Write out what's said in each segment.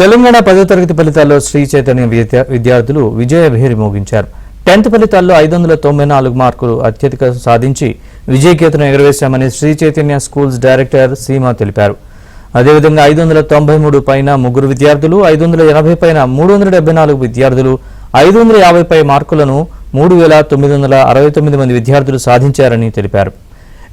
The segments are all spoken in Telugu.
తెలంగాణ 10వ తరగతి ఫలితాల్లో శ్రీ చైతన్య విద్యార్థులు విజయభేరి మోగించారు. 10th ఫలితాల్లో 594 మార్కులు అత్యధిక సాధించి విజయకేతనం ఎగురవేశామని శ్రీ చైతన్య స్కూల్స్ డైరెక్టర్ సీమా తెలిపారు. అదేవిధంగా 593 పైన ముగ్గురు విద్యార్థులు, 580 పైన 374 విద్యార్థులు, 550 పై మార్కులను 3969 మంది విద్యార్థులు సాధించారని తెలిపారు.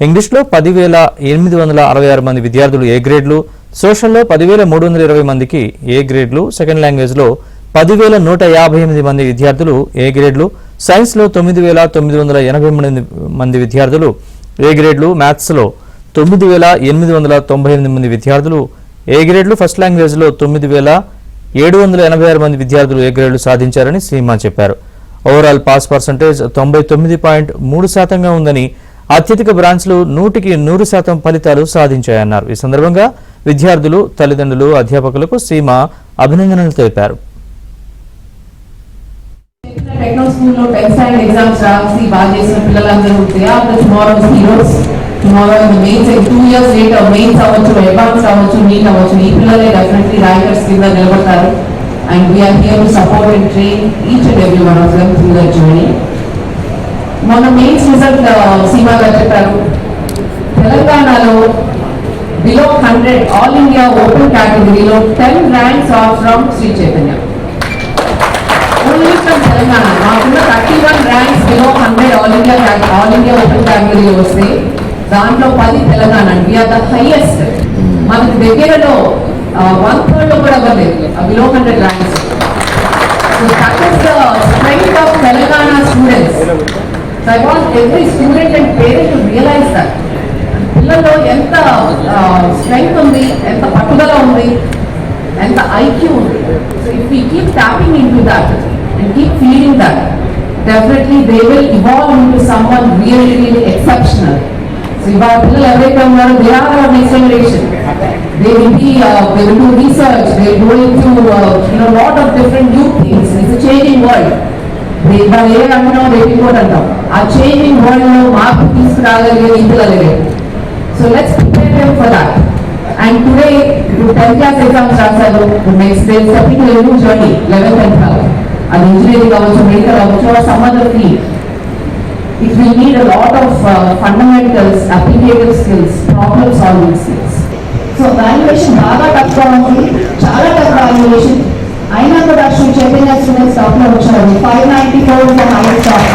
ఇంగ్లీష్లో 10,866 మంది విద్యార్థులు ఏ గ్రేడ్లు, సోషల్లో 10,320 మందికి ఏ గ్రేడ్లు, సెకండ్ లాంగ్వేజ్లో 10,158 మంది విద్యార్థులు ఏ గ్రేడ్లు, సైన్స్లో 9,980 మంది విద్యార్థులు ఏ గ్రేడ్లు, మ్యాథ్స్లో 9,898 మంది విద్యార్థులు ఏ గ్రేడ్లు, ఫస్ట్ లాంగ్వేజ్లో 9,786 మంది విద్యార్థులు ఏ గ్రేడ్లు సాధించారని సీమా చెప్పారు. ఓవరాల్ పాస్ పర్సంటేజ్ 99.3% ఉందని, అత్యధిక బ్రాంచ్లు 100% ఫలితాలు సాధించాయన్నారు. ఈ సందర్భంగా విద్యార్థులు, తల్లిదండ్రులు, అధ్యాపకులకు సీమా అభినందనలు తెలిపారు. టెక్నో స్కూల్లో 10th స్టాండర్డ్ ఎగ్జామ్స్ రాసి బాగా చేసిన పిల్లలందరూ they are the tomorrow's heroes. Tomorrow in the mains 2 years later mains అవ్వచ్చు, అడ్వాన్స్ అవ్వచ్చు, నీట్ అవ్వచ్చు, ఈ పిల్లలే డెఫినెట్లీ రైటర్స్ కింద నిలబడతారు. And we're here to support and train each and every one of them through their journey. మొన్న మెయిన్స్ రిజల్ట్ సీమా గారు చెప్పారు, తెలంగాణలో బిలో 100 ఆల్ ఇండియా ఓపెన్ కేటగిరీలో 10 ranks of from Sri Chaitanya. Only from Telangana మాకున్న 31 ranks below 100 all India open కేటగిరీలో వస్తే దాంట్లో 10 తెలంగాణ. We are the highest. మనకి దగ్గరలో 1/3 లో కూడా అవ్వలేదు below 100 ranks. So that is the strength of Telangana students. So I want every student and parent to realize that పిల్లల్లో ఎంత స్ట్రెంగ్త్ ఉంది, ఎంత పట్టుదల ఉంది, ఎంత ఐక్యూ ఉంది. So if we keep tapping in to that and keep feeding that, definitely they will evolve in to someone really really exceptional. So ఇవాళ పిల్లలు ఎవరైతే ఉన్నారో they are our next generation. They will do research, they will go into lot of different new things. It's a changing world. వాళ్ళు ఏ అంటున్నాం రేపు ఇంకోటి అంటాం. ఆ చేంజింగ్ వరల్డ్ లో మార్పు తీసుకురాగలిగే ఇందులో. So let's prepare them for that. And today ఇప్పుడు 10th క్లాస్ ఎగ్జామ్స్ రాశారు. Next day stepping new journey 11th and 12th. అది ఇంజనీరింగ్ అవ్వచ్చు, మెడికల్ అవ్వచ్చు, or some other field. It will need a lot of fundamentals, applicative skills, problem solving skills. So valuation బాగా టఫ్గా ఉంది, చాలా టఫ్ వాల్యుయేషన్. అయినా కూడా శ్రీ చైతన్య స్టూడెంట్స్ టాప్ లో వచ్చారు. 594 హైయెస్ట్ టాప్.